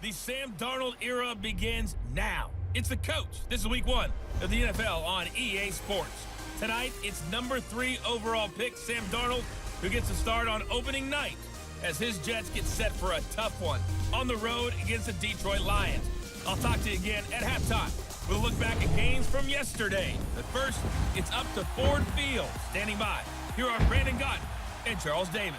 The Sam Darnold era begins now. It's the coach. This is week 1 of the NFL on EA Sports. Tonight, it's number 3 overall pick, Sam Darnold, who gets a start on opening night as his Jets get set for a tough one on the road against the Detroit Lions. I'll talk to you again at halftime. We'll look back at games from yesterday. But first, it's up to Ford Field. Standing by, here are Brandon Gott and Charles Davis.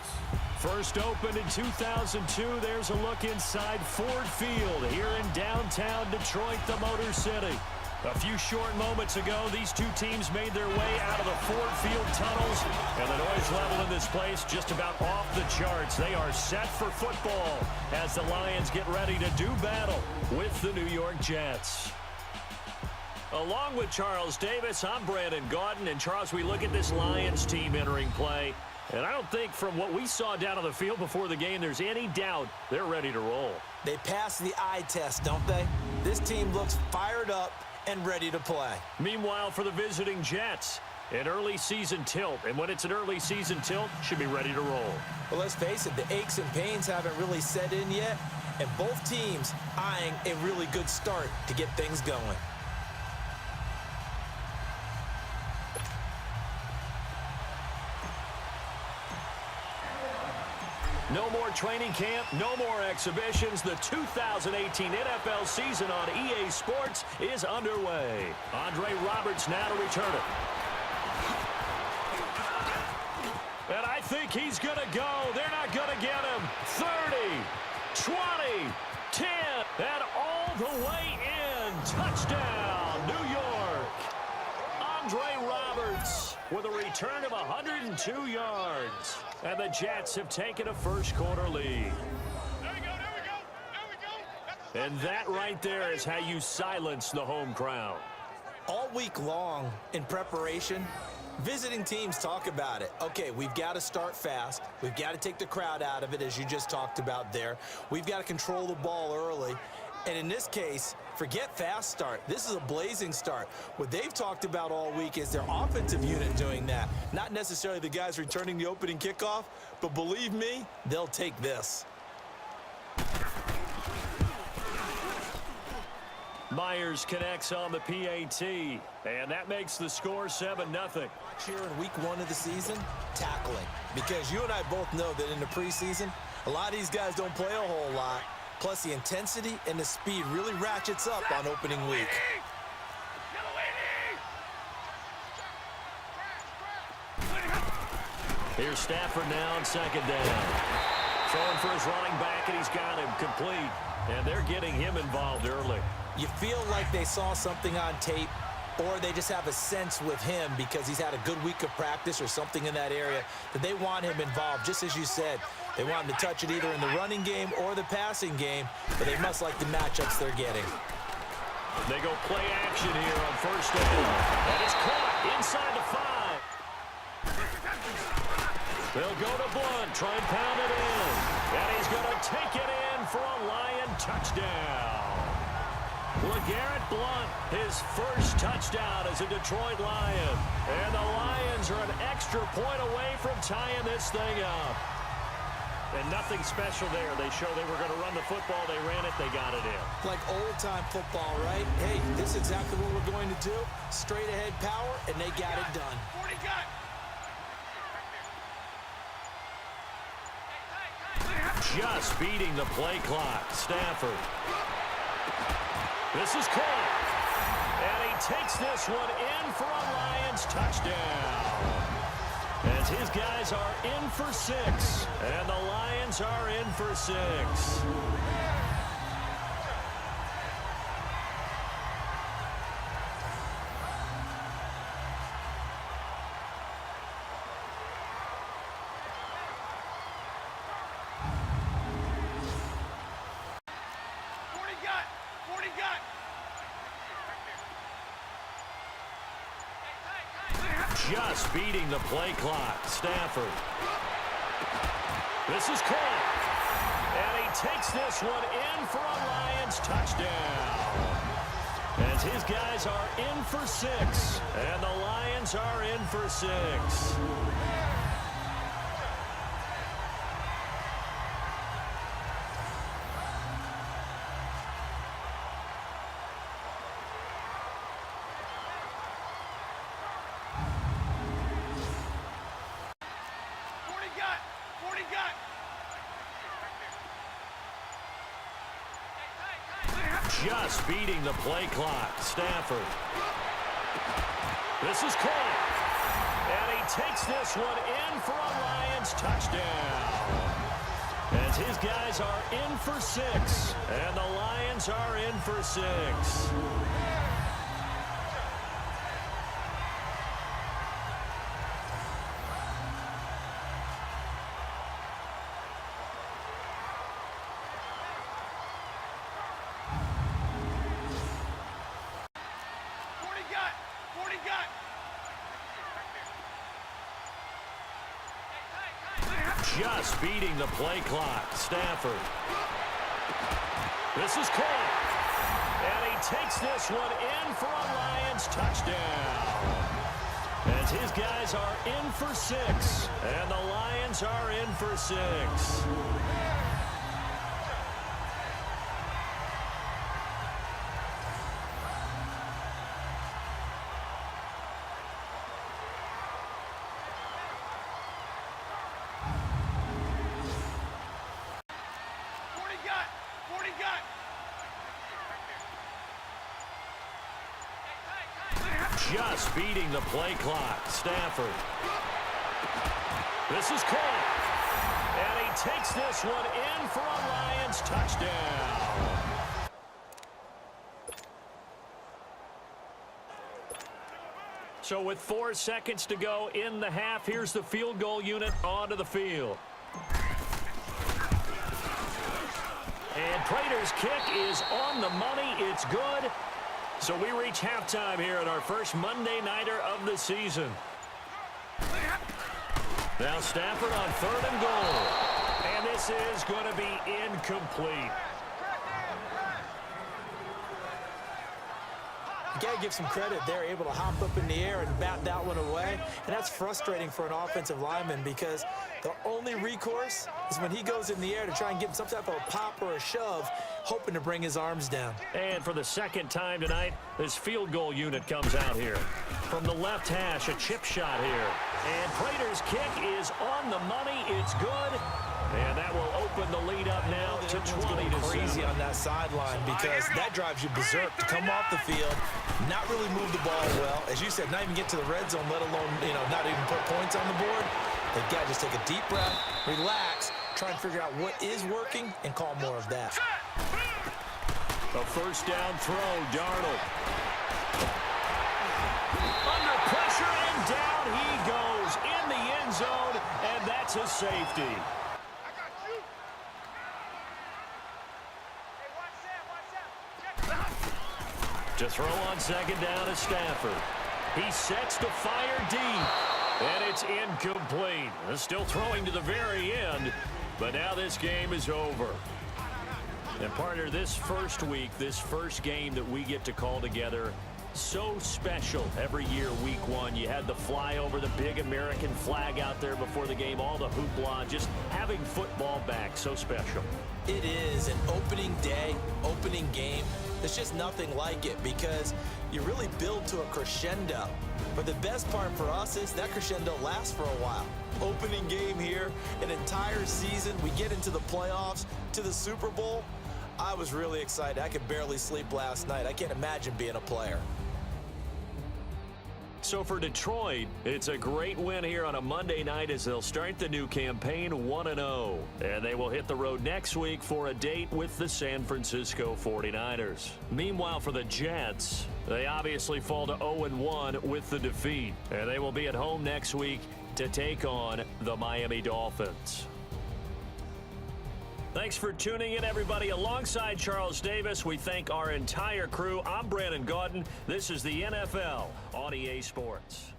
First opened in 2002, there's a look inside Ford Field here in downtown Detroit, the Motor City. A few short moments ago, these two teams made their way out of the Ford Field tunnels, and the noise level in this place just about off the charts. They are set for football as the Lions get ready to do battle with the New York Jets. Along with Charles Davis, I'm Brandon Gaudin, and Charles, we look at this Lions team entering play. And I don't think from what we saw down on the field before the game, there's any doubt they're ready to roll. They passed the eye test, don't they? This team looks fired up and ready to play. Meanwhile, for the visiting Jets, an early season tilt. And when it's an early season tilt, should be ready to roll. Well, let's face it, the aches and pains haven't really set in yet. And both teams eyeing a really good start to get things going. No more training camp, no more exhibitions. The 2018 NFL season on EA Sports is underway. Andre Roberts now to return it. And I think he's going to go. They're not going to get him. 30, 20, 10, and all the way in. Touchdown, New York. Andre Roberts with a return of 102 yards. And the Jets have taken a first-quarter lead. And that right there is how you silence the home crowd. All week long in preparation, visiting teams talk about it. Okay, we've got to start fast. We've got to take the crowd out of it, as you just talked about there. We've got to control the ball early. And in this case, forget fast start. This is a blazing start. What they've talked about all week is their offensive unit doing that. Not necessarily the guys returning the opening kickoff, but believe me, they'll take this. Myers connects on the PAT, and that makes the score 7-0. Here in week 1 of the season, tackling. Because you and I both know that in the preseason, a lot of these guys don't play a whole lot. Plus, the intensity and the speed really ratchets up on opening week. Here's Stafford now on second down. Throwing for his running back, and he's got him complete. And they're getting him involved early. You feel like they saw something on tape, or they just have a sense with him because he's had a good week of practice or something in that area that they want him involved, just as you said. They want him to touch it either in the running game or the passing game, but they must like the matchups they're getting. They go play action here on first down. And it's caught inside the 5. They'll go to Blunt, try and pound it in. And he's going to take it in for a Lion touchdown. LeGarrette Blunt, his first touchdown as a Detroit Lion. And the Lions are an extra point away from tying this thing up. And nothing special there. They show they were going to run the football. They ran it. They got it in. Like old-time football, right? Hey, this is exactly what we're going to do. Straight-ahead power, and they got it done. 40 got. Just beating the play clock. Stafford. This is caught. And he takes this one in for a Lions touchdown. As his guys are in for 6. And the Lions are in for 6. Just beating the play clock. Stafford. This is caught. And he takes this one in for a Lions touchdown. As his guys are in for 6. And the Lions are in for 6. Just beating the play clock. Stafford. This is caught. And he takes this one in for a Lions touchdown. As his guys are in for 6. And the Lions are in for 6. Just beating the play clock. Stafford. This is caught. And he takes this one in for a Lions touchdown. As his guys are in for 6. And the Lions are in for 6. Just beating the play clock. Stafford. This is caught. And he takes this one in for a Lions touchdown. So with 4 seconds to go in the half, here's the field goal unit onto the field. And Prater's kick is on the money. It's good. So we reach halftime here at our first Monday Nighter of the season. Now Stafford on 3rd and goal. And this is going to be incomplete. You got to give some credit. They're able to hop up in the air and bat that one away. And that's frustrating for an offensive lineman because the only recourse is when he goes in the air to try and give him some type of a pop or a shove, hoping to bring his arms down. And for the second time tonight, this field goal unit comes out here. From the left hash, a chip shot here. And Prater's kick is on the money. It's good. And that will open the lead up now to 20-7. Crazy on that sideline because that drives you berserk to come off the field, not really move the ball well. As you said, not even get to the red zone, let alone, not even put points on the board. They've got to just take a deep breath, relax, try and figure out what is working and call more of that. A first down throw, Darnold. Under pressure and down he goes in the end zone, and that's a safety. To throw on second down is Stafford. He sets to fire deep, and it's incomplete. Still throwing to the very end, but now this game is over. And partner, this first week, this first game that we get to call together, so special every year, week 1. You had the flyover, the big American flag out there before the game, all the hoopla, just having football back, so special. It is an opening day, opening game. There's just nothing like it because you really build to a crescendo. But the best part for us is that crescendo lasts for a while. Opening game here, an entire season. We get into the playoffs, to the Super Bowl. I was really excited. I could barely sleep last night. I can't imagine being a player. So for Detroit, it's a great win here on a Monday night as they'll start the new campaign 1-0. And they will hit the road next week for a date with the San Francisco 49ers. Meanwhile, for the Jets, they obviously fall to 0-1 with the defeat. And they will be at home next week to take on the Miami Dolphins. Thanks for tuning in, everybody. Alongside Charles Davis, we thank our entire crew. I'm Brandon Gaudin. This is the NFL on EA Sports.